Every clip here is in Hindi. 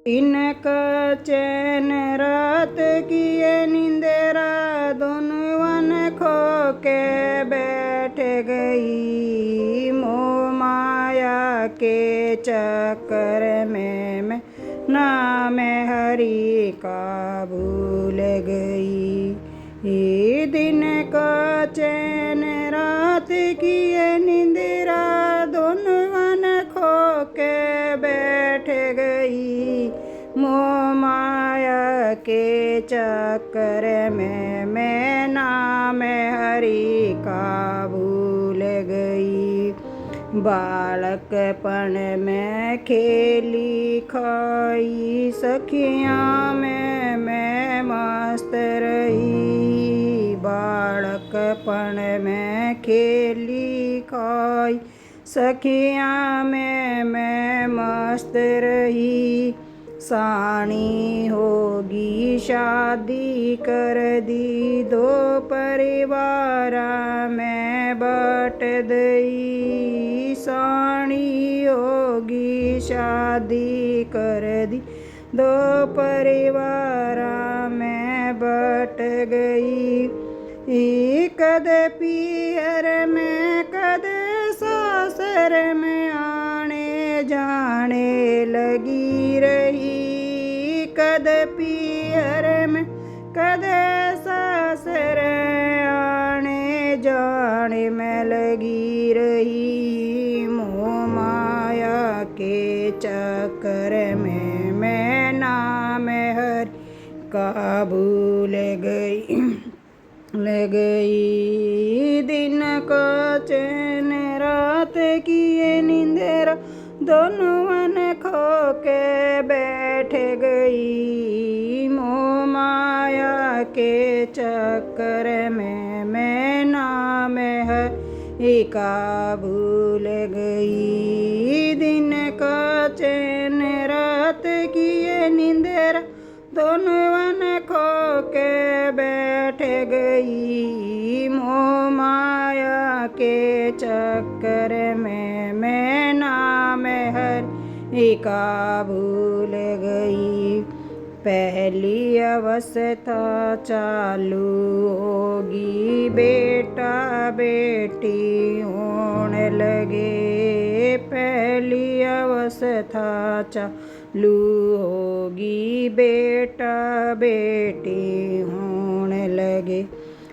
दिन का चैन रात की ये निंदेरा दोनों वन खो के बैठ गई। मोह माया के चक्कर में मैं नाम हरि का भूल गई। ये दिन का चैन रात की ये निंदेरा दोनों वन खो के बैठ गई। मोह माया के चक्कर में मैं नाम हरि का भूल गई। बालकपन में खेली खाई सखियाँ में मैं मस्त रही। बालकपन में खेली खाई सखियाँ में मैं मस्त रही। सानी होगी शादी कर दी दो परिवार में बट गई। सानी होगी शादी कर दी दो परिवार में बट गई। कदे पीहर में कदे सासर में आने जाने लगी रही। कदे पीहर में कदे सासर आने जाने में लगी रही। मोह माया के चक्कर में मैं नाम हरि का भूल गई। दिन का चैन रात की ये निंदेरा दोनों वन खो के बैठ गई। मोह माया के चक्कर में मैं नाम हरि का भूल गई। दिन का चैन रात की ये निंदेरा दोनों वन खो के बैठ गई। मोह माया के चक्कर में मैं नाम हरि का भूल गई। पहली अवस्था चालू होगी बेटा बेटी होने लगे। पहली अवस्था चालू होगी बेटा बेटी होने लगे।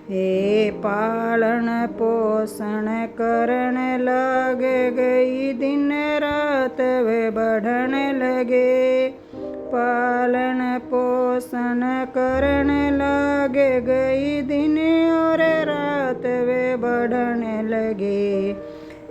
ए पालन पोषण करन लग गई दिन रात वे बढ़न लगे। पालन पोषण करन लग गई दिन और रात वे बढ़न लगे।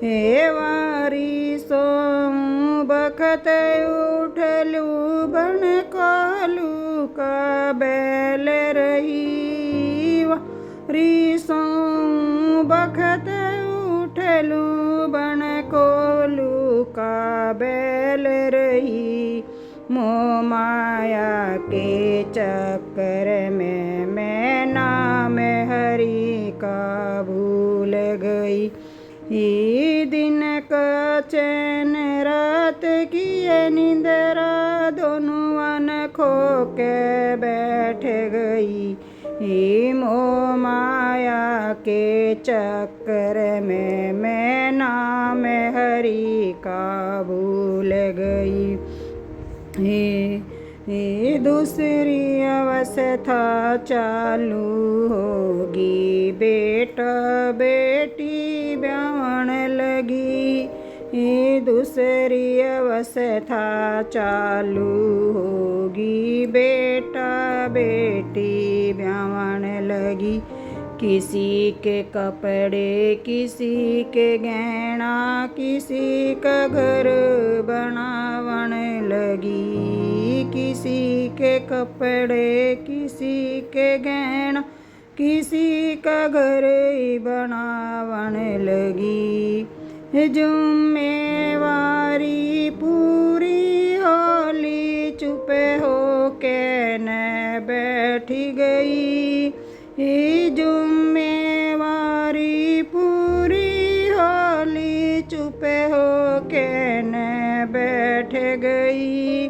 हे वारी सोऊं बखत उठलू बन कालू का बैल रही। वारी सोऊं बखत उठलू बन कोलू का बैल रही। मोह माया के चक्कर में मैं नाम हरि का भूल गई। ही दिन का चैन रात की ये निंदरा दोनों वन खो के बैठ गई। ही मोह माया के चक्कर में मैं नाम हरि का भूल गई। ये दूसरी अवस्था चालू होगी बेटा बेटी ब्याहन लगी। ये दूसरी अवस्था चालू होगी बेटा बेटी ब्याहन लगी। किसी के कपड़े किसी के गहना किसी का घर बनावन लगी। किसी के कपड़े किसी के गहना किसी का घर बनावन लगी। जुम्मेवारी पूरी होली चुप हो के न बैठी गई। जुम्मेवारी पूरी होली चुप हो के न बैठ गई।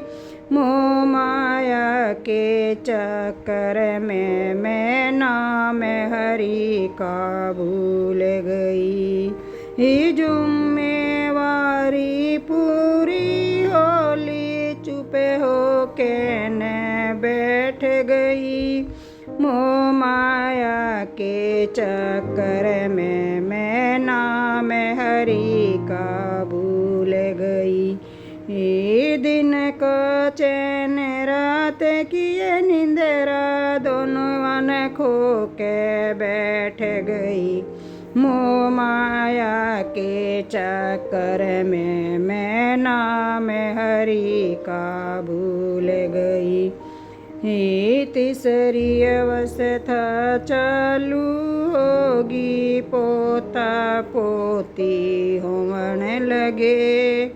मोह माया के चक्कर में मैं नाम हरि का भूल गई। ये जुम्मेवारी पूरी होली चुप हो के न बैठ गई। मोह माया के चक्कर में मैं नाम हरि का भूल गई। ये दिन को चैन रात की ये निंदेरा दोनों वन खो के बैठ गई। मोह माया के चक्कर में मैं नाम हरि का भूल गई। ये तीसरी अवस्था चालू होगी, पोता पोती होने लगे।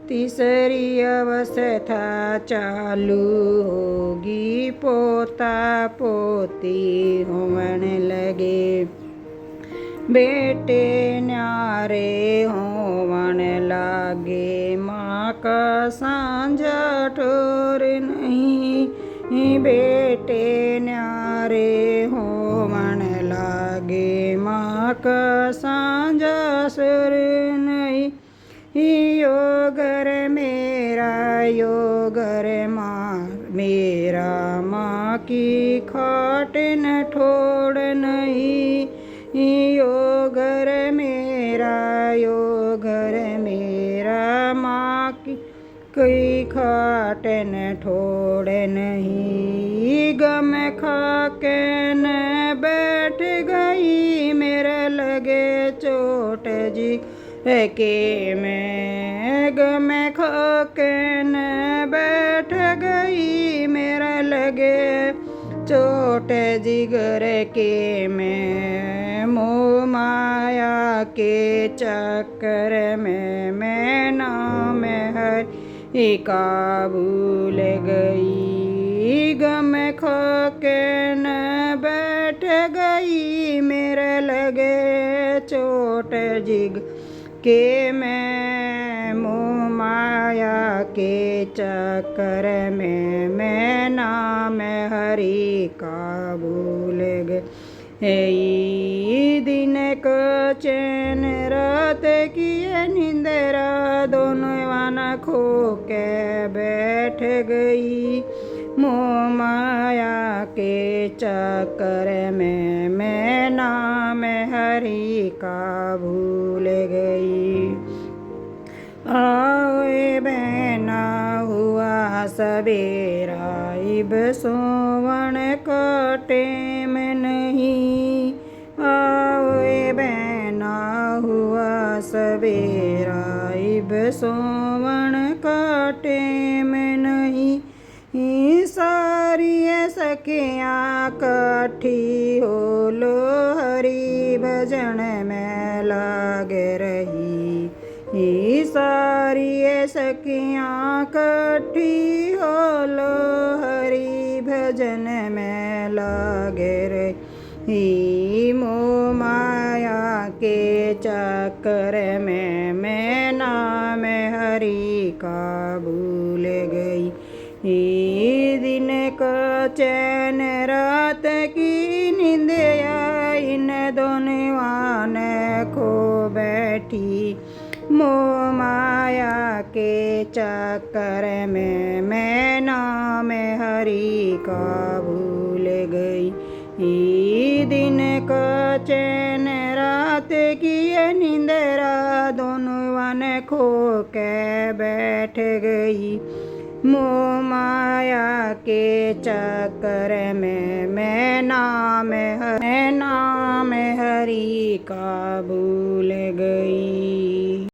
तीसरी अवस्था चालू होगी, पोता पोती होने लगे। बेटे न्यारे होने लागे, माँ का सांझा ठोर नहीं। बेटे न्यारे होने लागे, माँ का सांझा सुर नहीं। यो घर मेरा यो घर माँ मेरा, माँ की खाट न ठोड़ नहीं। यो घर मेरा यो घर मेरा, माँ की कोई खाट न ठोड़ नहीं। गम खा के न बैठ गई, मेरे लगे चोट जी के मैं। गम खा के न बैठ गई, मेरा लगे चोट जिगर के मैं। मोह माया के चक्कर में मैं नाम हरि का भूल गई। गम खो के न बैठ गई, मेरे लगे चोट जिग के मैं। मोह माया के चक्कर में मैं नाम हरि का भूल गई। दिन को चैन रात की निंदरा दोनों वन खो के बैठ गई। मोह माया के चक्कर में मैं नाम हरि का भूल गई। आओ बहना हुआ सवेरा, इब सोवन का टेम नहीं। आओ बहना हुआ सवेरा, इब सोवन का टेम नहीं। सारी सखियाँ कठी हो लो, हरि भजन में लाग रही। सारी सखियाँ कठी हो लो, हरि भजन में लाग रही। मोह माया के चक्कर में मैं नाम हरि का भूल गई। दिन को चैन रात की निंदिया, इन दोनों ने खो बैठी। मोह माया के चक्कर में मैं नाम हरि का भूल गई। दिन को चैन रात की निंदरा दोनों ने खो के बैठ गई। मोह माया के चक्कर में मैं नाम हरि का भूल